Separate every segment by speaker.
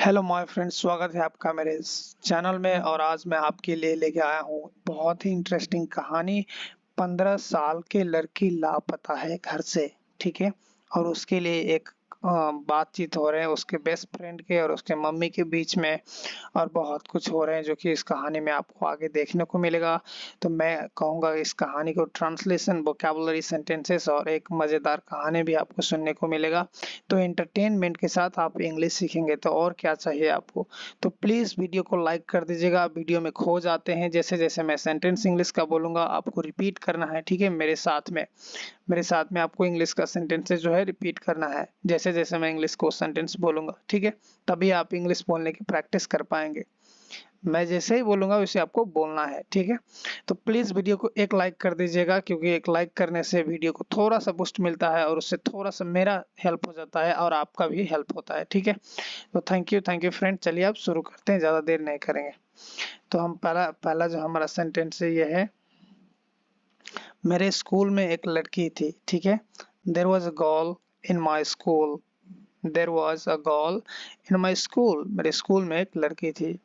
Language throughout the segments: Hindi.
Speaker 1: हेलो माय फ्रेंड्स, स्वागत है आपका मेरे इस चैनल में। और आज मैं आपके लिए लेके आया हूँ बहुत ही इंटरेस्टिंग कहानी। 15 साल की लड़की लापता है घर से, ठीक है। और उसके लिए एक बातचीत हो रहे हैं उसके बेस्ट फ्रेंड के और उसके मम्मी के बीच में। और बहुत कुछ हो रहे हैं जो कि इस कहानी में आपको आगे देखने को मिलेगा। तो मैं कहूँगा इस कहानी को ट्रांसलेशन, वोकैबुलरी, सेंटेंसेस और एक मज़ेदार कहानी भी आपको सुनने को मिलेगा। तो एंटरटेनमेंट के साथ आप इंग्लिश सीखेंगे तो और क्या चाहिए आपको। तो प्लीज़ वीडियो को लाइक कर दीजिएगा। वीडियो में खो जाते हैं, जैसे जैसे मैं सेंटेंस इंग्लिश का बोलूँगा आपको रिपीट करना है, ठीक है। मेरे साथ में आपको इंग्लिश का सेंटेंसेस जो है रिपीट करना है, जैसे जैसे मैं इंग्लिश को सेंटेंस बोलूँगा, ठीक है। तभी आप इंग्लिश बोलने की प्रैक्टिस कर पाएंगे। मैं जैसे ही बोलूँगा वैसे आपको बोलना है, ठीक है। तो प्लीज़ वीडियो को एक लाइक कर दीजिएगा, क्योंकि एक लाइक करने से वीडियो को थोड़ा-सा बूस्ट मिलता है और उससे थोड़ा-सा मेरा हेल्प हो जाता है और आपका भी हेल्प होता है, ठीक है। तो थैंक यू फ्रेंड। चलिए अब शुरू करते हैं, ज़्यादा देर नहीं करेंगे। तो हम पहला पहला जो हमारा सेंटेंस है ये है, मेरे स्कूल में एक लड़की थी, ठीक है। There was a girl in my school. There was a girl in my school. मेरे स्कूल में एक लड़की थी,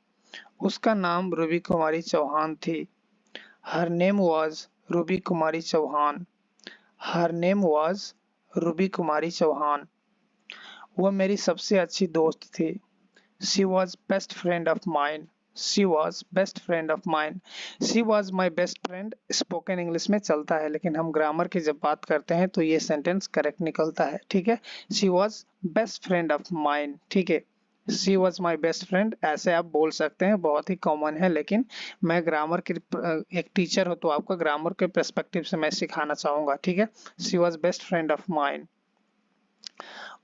Speaker 1: उसका नाम रूबी कुमारी चौहान थी। Her name was Ruby Kumari Chauhan. Her name was Ruby Kumari Chauhan. वह मेरी सबसे अच्छी दोस्त थी। She was best friend of mine. She was best friend of mine. She was my best friend spoken English में चलता है, लेकिन हम ग्रामर की जब बात करते हैं तो ये सेंटेंस करेक्ट निकलता है, ठीक है। She was best friend of mine, ठीक है। She was my best friend ऐसे आप बोल सकते हैं, बहुत ही कॉमन है। लेकिन मैं ग्रामर की एक टीचर हूँ तो आपको ग्रामर के पर्सपेक्टिव से मैं सिखाना चाहूंगा, ठीक है। She was best friend of mine.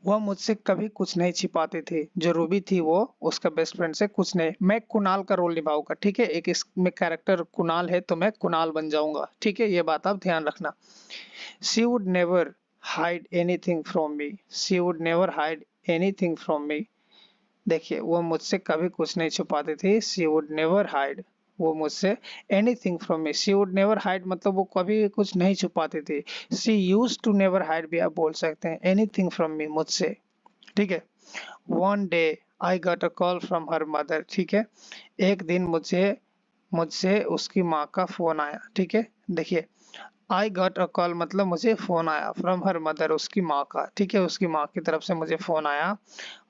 Speaker 1: वह मुझसे कभी कुछ नहीं छिपाती थी। जो रूबी थी वो उसका बेस्ट फ्रेंड से कुछ नहीं। मैं कुणाल का रोल निभाऊंगा, ठीक है। एक इसमें कैरेक्टर कुणाल है तो मैं कुणाल बन जाऊंगा, ठीक है। ये बात आप ध्यान रखना। She would never hide anything from me. She would never hide anything from मी। देखिए, वो मुझसे कभी कुछ नहीं छुपाती थी। शी वुड नेवर हाइड, वो मुझसे anything from me. She would never hide मतलब वो कभी कुछ नहीं छुपाती थी। She used to never hide भी आप बोल सकते हैं, एनीथिंग फ्रॉम मी मुझसे, ठीक है। One day I got a call from her mother, ठीक है। एक दिन मुझे मुझसे उसकी माँ का फोन आया, ठीक है। देखिए, आई गॉट अ कॉल मतलब मुझे फोन आया, फ्रॉम हर मदर उसकी माँ का, ठीक है। उसकी माँ की तरफ से मुझे फोन आया।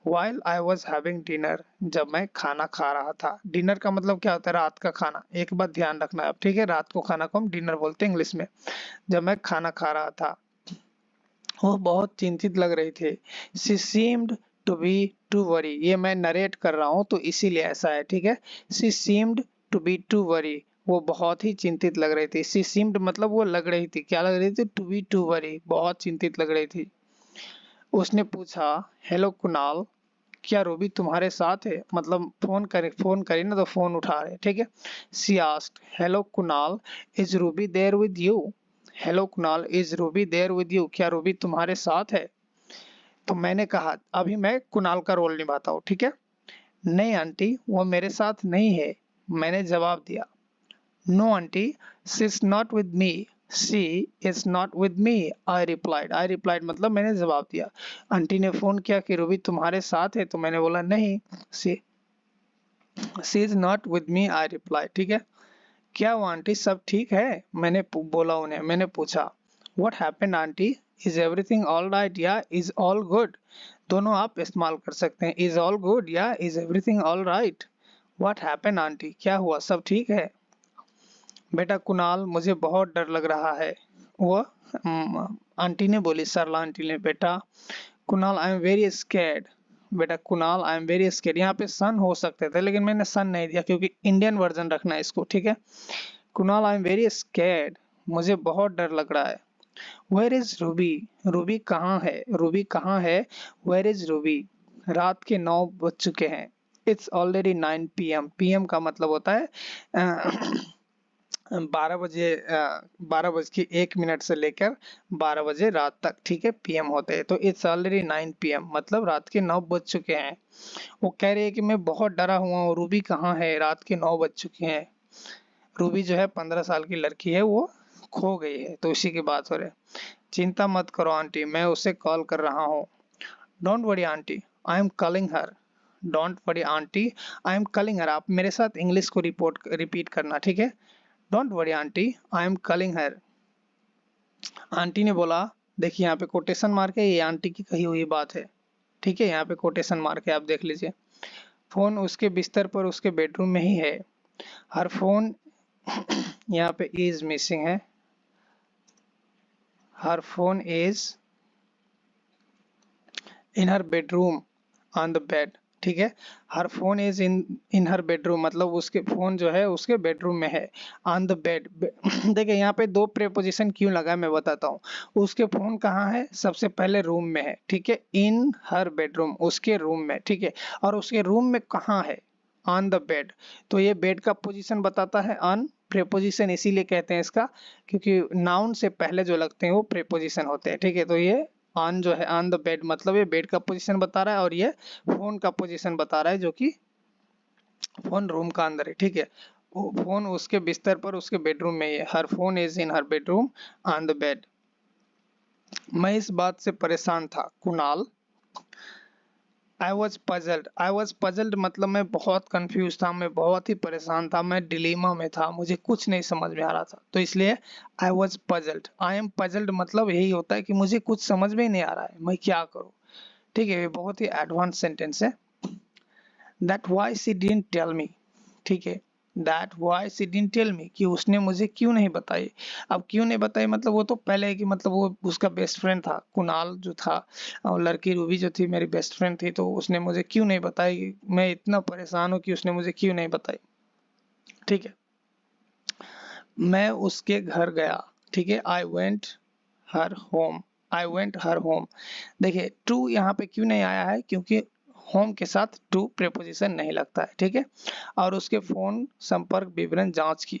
Speaker 1: while I was having dinner, जब मैं खाना खा रहा था। डिनर का मतलब क्या होता है? रात का खाना। एक बात ध्यान रखना है आप, ठीक है। रात को खाना को हम डिनर बोलते हैं इंग्लिश में। जब मैं खाना खा रहा था, वो बहुत चिंतित लग रही थी। She seemed to be too worry. ये मैं नरेट कर रहा हूँ तो इसीलिए ऐसा है, ठीक है। She seemed to be too worry, वो बहुत ही चिंतित लग रही थी। शी सीम्ड मतलब वो लग रही थी, क्या लग रही थी? टू बी टू वरी, बहुत चिंतित लग रही थी। उसने पूछा, हेलो कुणाल, क्या रूबी तुम्हारे साथ है? मतलब फोन करी ना तो फोन उठा रहे, ठीक है। She asked, hello Kunal, is Ruby there with you? Hello Kunal, is Ruby there with you? क्या रूबी तुम्हारे साथ है? तो मैंने कहा, अभी मैं कुणाल का रोल निभाता हूँ, ठीक है। नहीं आंटी, वो मेरे साथ नहीं है, मैंने जवाब दिया। No aunty, she is not with me. She is not with me, I replied. I replied मतलब मैंने जवाब दिया। आंटी ने फोन किया कि रूबी तुम्हारे साथ है, तो मैंने बोला नहीं। She she is not with me, I reply, ठीक है। क्या वो आंटी सब ठीक है? बोला उन्हें, मैंने पूछा। What happened aunty? Is everything all right या इज ऑल गुड? दोनों आप इस्तेमाल कर सकते हैं, इज ऑल गुड या is everything all right. What happened aunty, क्या हुआ, सब ठीक है? बेटा कुणाल, मुझे बहुत डर लग रहा है। वह आंटी ने बोली, सरला आंटी ने। बेटा Kunal, I am very scared. बेटा Kunal, I am very scared. यहाँ पे सन हो सकते थे लेकिन मैंने सन नहीं दिया क्योंकि इंडियन वर्जन रखना है इसको, ठीक है। Kunal, I am very scared, मुझे बहुत डर लग रहा है। Where is Ruby? रूबी कहाँ है? रूबी कहाँ है? Where is Ruby? रात के 9 बज चुके हैं। It's already 9 PM। PM का मतलब होता है 12 बजे, 12:01 से लेकर 12 बजे रात तक, ठीक है। PM होते हैं। तो इट्स ऑलरेडी 9 PM मतलब रात के 9 बज चुके हैं। वो कह रही है कि मैं बहुत डरा हुआ हूँ, रूबी कहाँ है? रात के 9 बज चुके हैं। रूबी जो है 15 साल की लड़की है, वो खो गई है, तो इसी की बात हो रही है। चिंता मत करो आंटी, मैं उसे कॉल कर रहा हूँ। Don't worry aunty, I am calling her. Don't worry aunty, I am calling her. आप मेरे साथ इंग्लिश को रिपीट करना, ठीक है। Don't worry aunty, I am calling her. Aunty ने बोला, देखिए यहाँ पे कोटेशन मार्क है, ये आंटी की कही हुई बात है, ठीक है। यहाँ पे कोटेशन मार्क है, आप देख लीजिए। फोन उसके बिस्तर पर उसके बेडरूम में ही है। हर फोन यहाँ पे इज मिसिंग है। Her phone is in her bedroom on the bed, ठीक है। Her phone is in her bedroom मतलब उसके फोन जो है उसके बेडरूम में है। ऑन द बेड देखिए यहाँ पे दो प्रेपोजिशन क्यों लगा मैं बताता हूँ। उसके फोन कहाँ है, सबसे पहले रूम में है, ठीक है। इन हर बेडरूम उसके रूम में, ठीक है। और उसके रूम में कहाँ है, ऑन द बेड। तो ये बेड का पोजीशन बताता है ऑन। प्रेपोजिशन इसीलिए कहते हैं इसका, क्योंकि नाउन से पहले जो लगते हैं वो प्रेपोजिशन होते हैं, ठीक है। तो ये ऑन जो है, ऑन द बेड मतलब ये बेड का पोजीशन बता रहा है, और ये फोन का पोजीशन बता रहा है, जो कि फोन रूम का अंदर है, ठीक है। वो फोन उसके बिस्तर पर उसके बेडरूम में है। Her phone is in her bedroom on the bed. मैं इस बात से परेशान था, कुणाल। आई वॉज पजल्ड मतलब मैं बहुत कंफ्यूज था, मैं बहुत ही परेशान था, मैं डिलीमा में था, मुझे कुछ नहीं समझ में आ रहा था, तो इसलिए I was puzzled. I am puzzled मतलब यही होता है कि मुझे कुछ समझ में ही नहीं आ रहा है, मैं क्या करूं, ठीक है। ये बहुत ही एडवांस सेंटेंस है। That why she didn't tell me, ठीक है। That why she didn't tell me कि उसने मुझे क्यों नहीं बताई। अब क्यों नहीं बताई मतलब वो तो पहले है कि मतलब वो उसका बेस्ट फ्रेंड था कुणाल जो था, और लड़की रूबी जो थी मेरी बेस्ट फ्रेंड थी, तो उसने मुझे क्यों नहीं बताई। मैं इतना परेशान हूँ कि उसने मुझे क्यों नहीं बताई, ठीक है। मैं उसके घर गया, ठीक है। I went her home. I went her home. देखिए टू यहाँ पे क्यों नहीं आया है, क्योंकि होम के साथ टू प्रेपोजिशन नहीं लगता है, ठीक है। और उसके फोन संपर्क विवरण जांच की।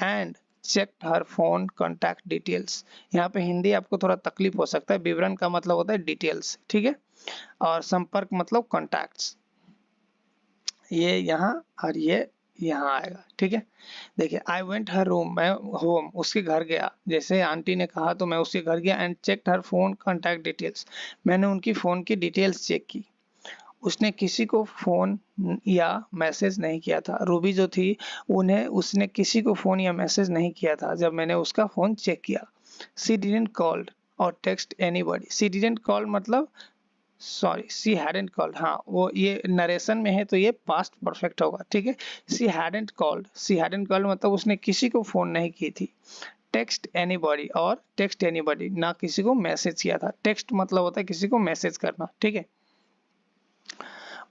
Speaker 1: And check her phone contact details. यहाँ पे हिंदी आपको थोड़ा तकलीफ हो सकता है, विवरण का मतलब होता है डिटेल्स, ठीक है। और संपर्क मतलब कॉन्टैक्ट्स, ये यहाँ और ये यहाँ आएगा, ठीक है। देखिए आई वेंट हर रूम, मैं होम उसके घर गया, जैसे आंटी ने कहा तो मैं उसके घर गया। And check her phone contact details, मैंने उनकी फोन की डिटेल्स चेक की। उसने किसी को फोन या मैसेज नहीं किया था, रूबी जो थी उन्हें उसने किसी को फोन या मैसेज नहीं किया था जब मैंने उसका फोन चेक किया। सी डिडंट कॉल्ड और text anybody. C didn't call मतलब सॉरी सी हैडंट कॉल्ड, हाँ वो ये नरेशन में है तो ये पास्ट परफेक्ट होगा, ठीक है। सी हैडंट कॉल्ड, सी हैडंट कॉल्ड मतलब उसने किसी को फोन नहीं की थी। टेक्स्ट एनीबॉडी और टेक्स्ट एनीबॉडी ना किसी को मैसेज किया था। टेक्स्ट मतलब होता है किसी को मैसेज करना, ठीक है।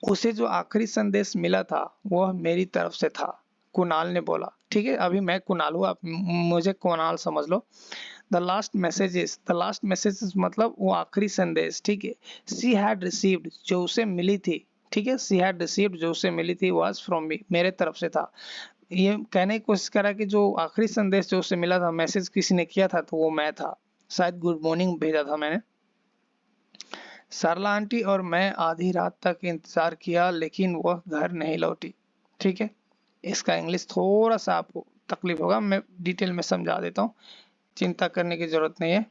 Speaker 1: उसे जो आखिरी संदेश मिला था वह मेरी तरफ से था, कुणाल ने बोला, ठीक है। अभी मैं कुणाल हूँ, आप मुझे कुणाल समझ लो। द लास्ट मैसेजेस मतलब वो आखिरी संदेश, ठीक है। सी हैड रिसीव्ड जो उसे मिली थी, ठीक है। सी हैड रिसीव्ड जो उसे मिली थी वाज फ्रॉम मी मेरे तरफ से था। ये कहने की कोशिश करा कि जो आखिरी संदेश जो उसे मिला था, मैसेज किसी ने किया था तो वो मैं था, शायद गुड मॉर्निंग भेजा था मैंने। सरला आंटी और मैं आधी रात तक इंतजार किया लेकिन वह घर नहीं लौटी, ठीक है। इसका इंग्लिश थोड़ा सा आपको तकलीफ होगा, मैं डिटेल में समझा देता हूँ, चिंता करने की जरूरत नहीं है।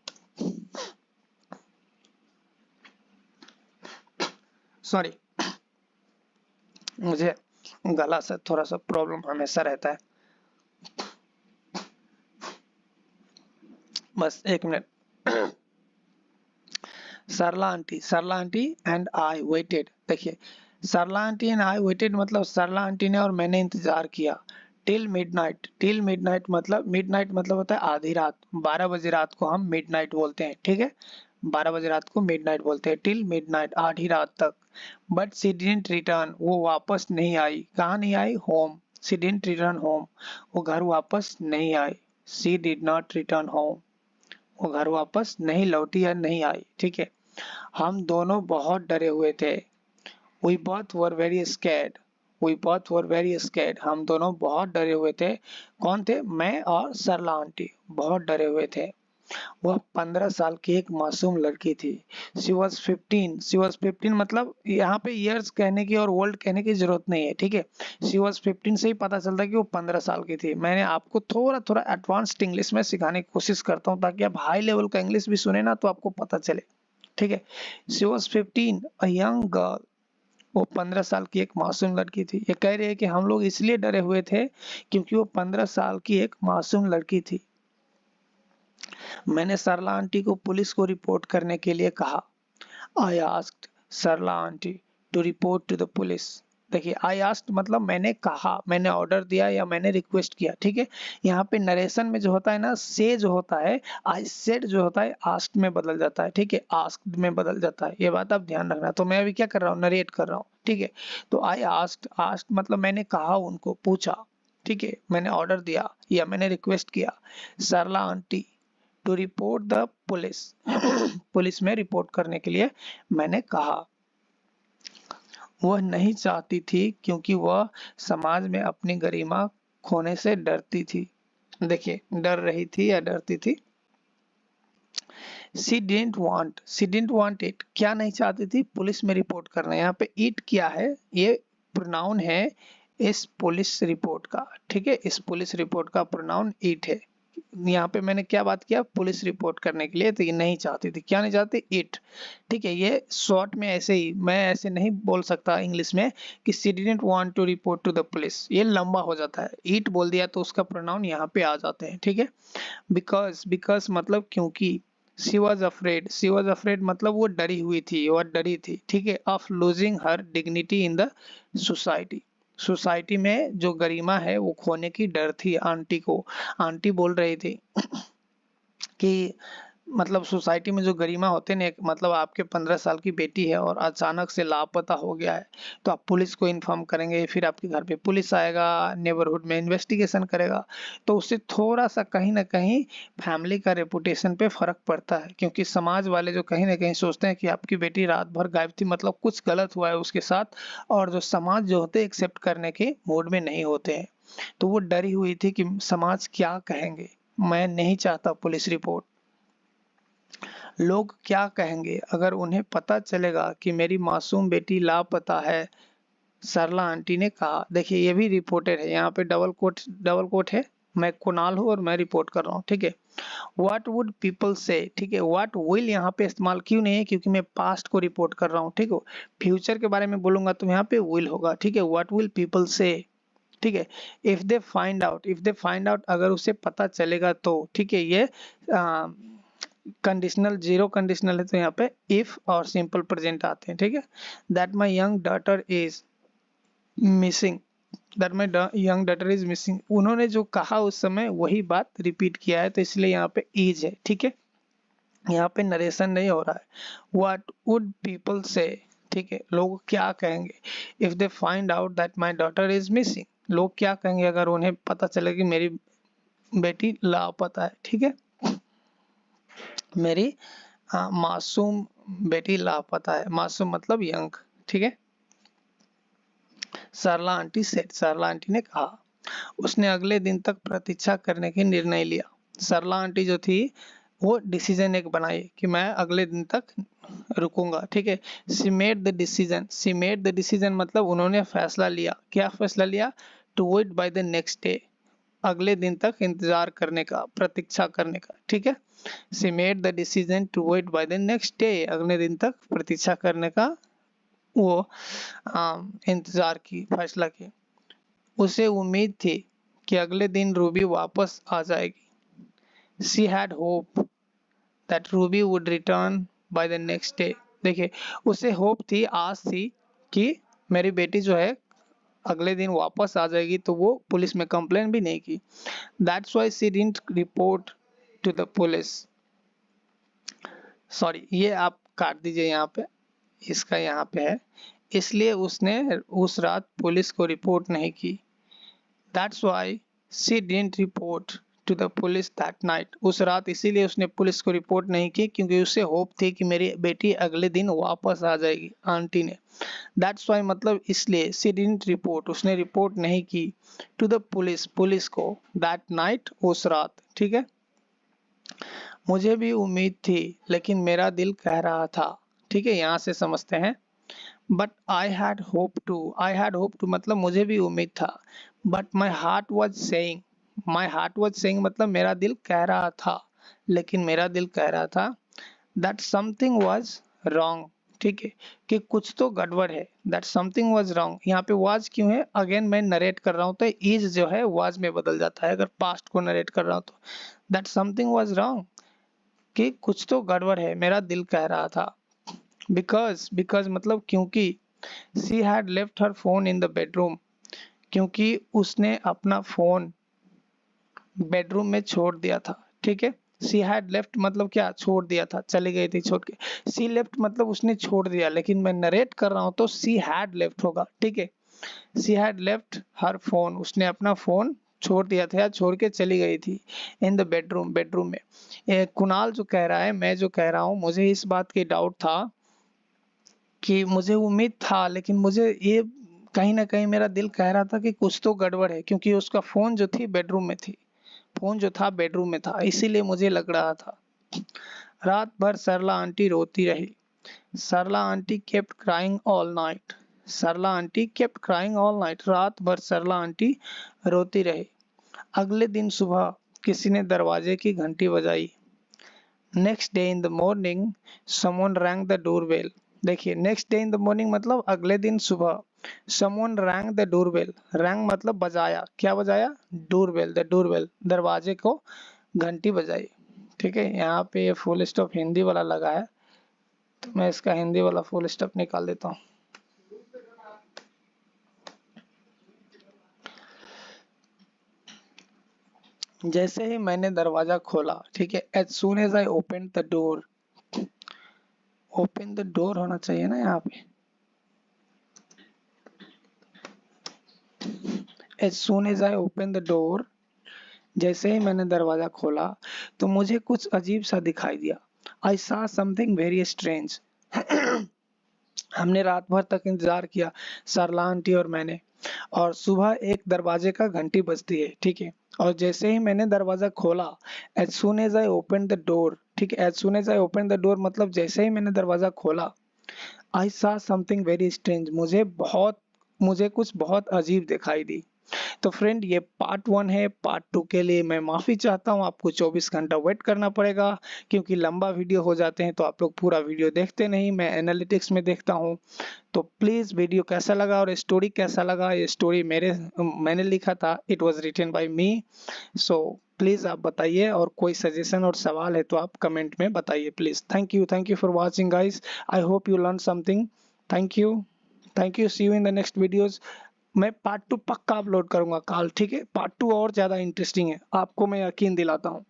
Speaker 1: सॉरी, मुझे गला से थोड़ा सा प्रॉब्लम हमेशा रहता है, बस एक minute. Sarla aunty and I waited. देखिए Sarla aunty and I waited मतलब सरला आंटी ने और मैंने इंतजार किया। टिल मिडनाइट, टिल मिडनाइट मतलब होता है आधी रात, 12 बजे रात को हम मिडनाइट बोलते हैं, ठीक है। 12 बजे रात को मिडनाइट बोलते हैं, टिल मिडनाइट आधी रात तक। बट सी डिडंट रिटर्न, वो वापस नहीं आई। कहाँ नहीं आई, home. She didn't return home, वो घर वापस नहीं आई। She did not return home, वो घर वापस नहीं लौटी या नहीं आई, ठीक है। हम दोनों बहुत डरे हुए थे। We both were very scared. We both were very scared. हम दोनों बहुत डरे हुए थे। कौन थे, मैं और सरला आंटी बहुत डरे हुए थे। वह 15 साल की एक मासूम लड़की थी। She was 15. She was 15 मतलब यहाँ पे years कहने की और old कहने की जरूरत नहीं है, ठीक है। She was 15 से ही पता चलता है कि वो 15 साल की थी। मैंने आपको थोड़ा थोड़ा एडवांस्ड इंग्लिश में सिखाने की कोशिश करता हूँ ताकि आप हाई लेवल का इंग्लिश भी सुने ना तो आपको पता चले, ठीक है। She was 15, a young girl. वो 15 साल की एक मासूम लड़की थी। ये कह रही है कि हम लोग इसलिए डरे हुए थे क्योंकि वो 15 साल की एक मासूम लड़की थी। मैंने सरला आंटी को पुलिस को रिपोर्ट करने के लिए कहा। I asked Sarla aunty to report to the police. देखिए, आई आस्क्ड मतलब मैंने कहा, मैंने ऑर्डर दिया या मैंने रिक्वेस्ट किया, ठीक है। यहाँ पे नरेशन में जो होता है ना, से जो होता है, आई सेड जो होता है आस्क्ड में बदल जाता है, ठीक है, आस्क्ड में बदल जाता है। ये बात आप ध्यान रखना। तो मैं अभी क्या कर रहा हूँ, नरेट कर रहा हूँ, ठीक है। तो आई आस्क्ड, आस्क्ड मतलब मैंने कहा, उनको पूछा, ठीक है, मैंने ऑर्डर दिया या मैंने रिक्वेस्ट किया Sarla aunty to report the police police में रिपोर्ट करने के लिए मैंने कहा। वह नहीं चाहती थी क्योंकि वह समाज में अपनी गरिमा खोने से डरती थी। देखिए, डर रही थी या डरती थी। शी डिडंट वांट इट, क्या नहीं चाहती थी, पुलिस में रिपोर्ट करना। यहाँ पे इट क्या है, ये प्रोनाउन है इस पुलिस रिपोर्ट का, ठीक है। इस पुलिस रिपोर्ट का प्रोनाउन इट है। यहाँ पे मैंने क्या बात किया, पुलिस रिपोर्ट करने के लिए, तो ये नहीं चाहती थी, क्या नहीं चाहती, इट, ठीक है। ये शॉर्ट में ऐसे ही, मैं ऐसे नहीं बोल सकता इंग्लिश में कि she didn't want to report to the police, ये लंबा हो जाता है। इट बोल दिया तो उसका प्रोनाउन यहाँ पे आ जाते हैं, ठीक है। बिकॉज मतलब क्योंकि, शी वॉज अफ्रेड मतलब वो डरी हुई थी, वो डरी थी, ठीक है, of losing her dignity in the society. Society में जो गरिमा है वो खोने की डर थी आंटी को। आंटी बोल रही थी कि मतलब सोसाइटी में जो गरिमा होते हैं, मतलब आपके 15 साल की बेटी है और अचानक से लापता हो गया है, तो आप पुलिस को इन्फॉर्म करेंगे, फिर आपके घर पे पुलिस आएगा, नेबरहुड में इन्वेस्टिगेशन करेगा, तो उससे थोड़ा सा कहीं ना कहीं फैमिली का रेपुटेशन पे फर्क पड़ता है। क्योंकि समाज वाले जो कहीं ना कहीं सोचते हैं कि आपकी बेटी रात भर गायब थी, मतलब कुछ गलत हुआ है उसके साथ, और जो समाज जो होते हैं एक्सेप्ट करने के मूड में नहीं होते हैं। तो वो डरी हुई थी कि समाज क्या कहेंगे, मैं नहीं चाहता पुलिस रिपोर्ट। लोग क्या कहेंगे अगर उन्हें पता चलेगा कि मेरी मासूम बेटी लापता है, सरला आंटी ने कहा। देखिए, ये भी रिपोर्टेड है, यहाँ पे डबल कोट है। मैं कुणाल हूँ और मैं रिपोर्ट कर रहा हूँ, ठीक है। व्हाट वुड पीपल से, ठीक है। व्हाट विल यहाँ पे इस्तेमाल क्यों नहीं है, क्योंकि मैं पास्ट को रिपोर्ट कर रहा हूँ, ठीक है। फ्यूचर के बारे में बोलूंगा तो यहाँ पे विल होगा, ठीक है। व्हाट विल पीपल से, ठीक है। इफ दे फाइंड आउट अगर उसे पता चलेगा तो, ठीक है। ये कंडीशनल, जीरो कंडीशनल है, तो यहाँ पे इफ और सिंपल प्रेजेंट आते हैं, ठीक है। That my young daughter is missing, that my young daughter is missing, उन्होंने जो कहा उस समय वही बात रिपीट किया है, तो इसलिए यहाँ पे इज है, ठीक है। यहाँ पे नरेशन नहीं हो रहा है। व्हाट वुड पीपल से, ठीक है, लोग क्या कहेंगे। If they find out that my daughter is missing, लोग क्या कहेंगे अगर उन्हें पता चले कि मेरी बेटी लापता है, ठीक है। मेरी मासूम बेटी लापता है, मासूम मतलब यंग, ठीक है। सरला आंटी सेड, सरला आंटी ने कहा। उसने अगले दिन तक प्रतीक्षा करने की निर्णय लिया। सरला आंटी जो थी वो डिसीजन एक बनाई कि मैं अगले दिन तक रुकूंगा, ठीक है। She made the decision, she made the decision मतलब उन्होंने फैसला लिया। क्या फैसला लिया, to wait by the next day, अगले दिन तक इंतजार करने का, प्रतीक्षा करने का, ठीक है। She made the decision to wait by the next day, अगले दिन तक प्रतीक्षा करने का वो इंतजार की, फैसला की। उसे उम्मीद थी कि अगले दिन रूबी वापस आ जाएगी। She had hope that Ruby would return bye the next day. देखिए, उसे होप थी, आस थी कि मेरी बेटी जो है अगले दिन वापस आ जाएगी, तो वो पुलिस में कंप्लेन भी नहीं की। That's why she didn't report to the police. Sorry, ये आप काट दीजिए, यहाँ पे इसका यहाँ पे है, इसलिए उसने उस रात पुलिस को रिपोर्ट नहीं की। That's why she didn't report to the police that night, उस रात इसीलिए उसने पुलिस को रिपोर्ट नहीं की क्योंकि उसे होप थी कि मेरी बेटी अगले दिन वापस आ जाएगी, आंटी ने। दैट्स व्हाई मतलब इसलिए, शी डिडंट रिपोर्ट, उसने रिपोर्ट नहीं की, टू द पुलिस, पुलिस को, दैट नाइट, उस रात, ठीक है। मुझे भी उम्मीद थी लेकिन मेरा दिल कह रहा था, ठीक है, यहाँ से समझते हैं। But I had hope to मतलब मुझे भी उम्मीद था। But my heart was saying मतलब मेरा दिल कह रहा था, लेकिन मेरा दिल कह रहा था दैट समथिंग वॉज रॉन्ग, ठीक है, कि कुछ तो गड़बड़ है, दैट समथिंग वाज रॉन्ग। यहाँ पे वाज क्यों है, अगेन मैं नरेट कर रहा हूँ तो इज जो है वाज में बदल जाता है अगर पास्ट को नरेट कर रहा हूँ तो। दैट समथिंग वाज रॉन्ग, कि कुछ तो गड़बड़ है, मेरा दिल कह रहा था। बिकॉज मतलब क्योंकि she had left her phone in the bedroom, क्योंकि उसने अपना फोन बेडरूम में छोड़ दिया था, ठीक है। सी हैड लेफ्ट मतलब क्या, छोड़ दिया था, चली गई थी छोड़ के। सी लेफ्ट मतलब उसने छोड़ दिया, लेकिन मैं नरेट कर रहा हूं तो सी हैड लेफ्ट होगा, ठीक है। She had left her phone, उसने अपना फोन छोड़ दिया था या छोड़ के चली गई थी इन द बेडरूम, बेडरूम में। कुणाल जो कह रहा है, मैं जो कह रहा हूँ, मुझे इस बात की डाउट था कि मुझे उम्मीद था, लेकिन मुझे ये कहीं ना कहीं मेरा दिल कह रहा था कि कुछ तो गड़बड़ है, क्योंकि उसका फोन जो थी बेडरूम में थी, फोन जो था बेडरूम में था, इसीलिए मुझे लग रहा था। रात भर सरला आंटी रोती रही। Sarla aunty kept crying all night. Sarla aunty kept crying all night, रात भर सरला आंटी रोती रही। अगले दिन सुबह किसी ने दरवाजे की घंटी बजाई। Next day in the morning someone rang the doorbell. देखिए, next day in the morning मतलब अगले दिन सुबह, someone rang the doorbell, rang मतलब बजाया, क्या बजाया, डोरबेल, द डोरबेल, दरवाजे को घंटी बजाई, ठीक है। यहाँ पे ये फुल स्टॉप हिंदी वाला लगा है, तो मैं इसका हिंदी वाला फुल स्टॉप निकाल देता हूँ। जैसे ही मैंने दरवाजा खोला, ठीक है, as soon as I open the door, open the door होना चाहिए ना यहाँ पे, as soon as I open the door, जैसे ही मैंने दरवाजा खोला तो मुझे कुछ अजीब सा दिखाई दिया। आई सॉ समथिंग वेरी स्ट्रेंज। हमने रात भर तक इंतजार किया, सरला आंटी और मैंने, और सुबह एक दरवाजे का घंटी बजती है, ठीक है। और जैसे ही मैंने दरवाजा खोला, as soon as I open the door, ठीक है, as soon as I open the door मतलब जैसे ही मैंने दरवाजा खोला, I saw something very strange, मुझे कुछ बहुत अजीब दिखाई दी। तो फ्रेंड, ये पार्ट 1 है। पार्ट 2 के लिए मैं माफी चाहता हूँ, आपको 24 घंटा वेट करना पड़ेगा, क्योंकि लंबा वीडियो हो जाते हैं तो आप लोग पूरा वीडियो देखते नहीं, मैं एनालिटिक्स में देखता हूँ। तो प्लीज वीडियो कैसा लगा और स्टोरी कैसा लगा, ये स्टोरी मैंने लिखा था, it was written by me. So please आप बताइए, और कोई सजेशन और सवाल है तो आप कमेंट में बताइए please. Thank you for watching guys, I hope you learn something. Thank you, see you in the next videos. मैं पार्ट 2 पक्का अपलोड करूंगा कल, ठीक है। पार्ट 2 और ज्यादा इंटरेस्टिंग है, आपको मैं यकीन दिलाता हूँ।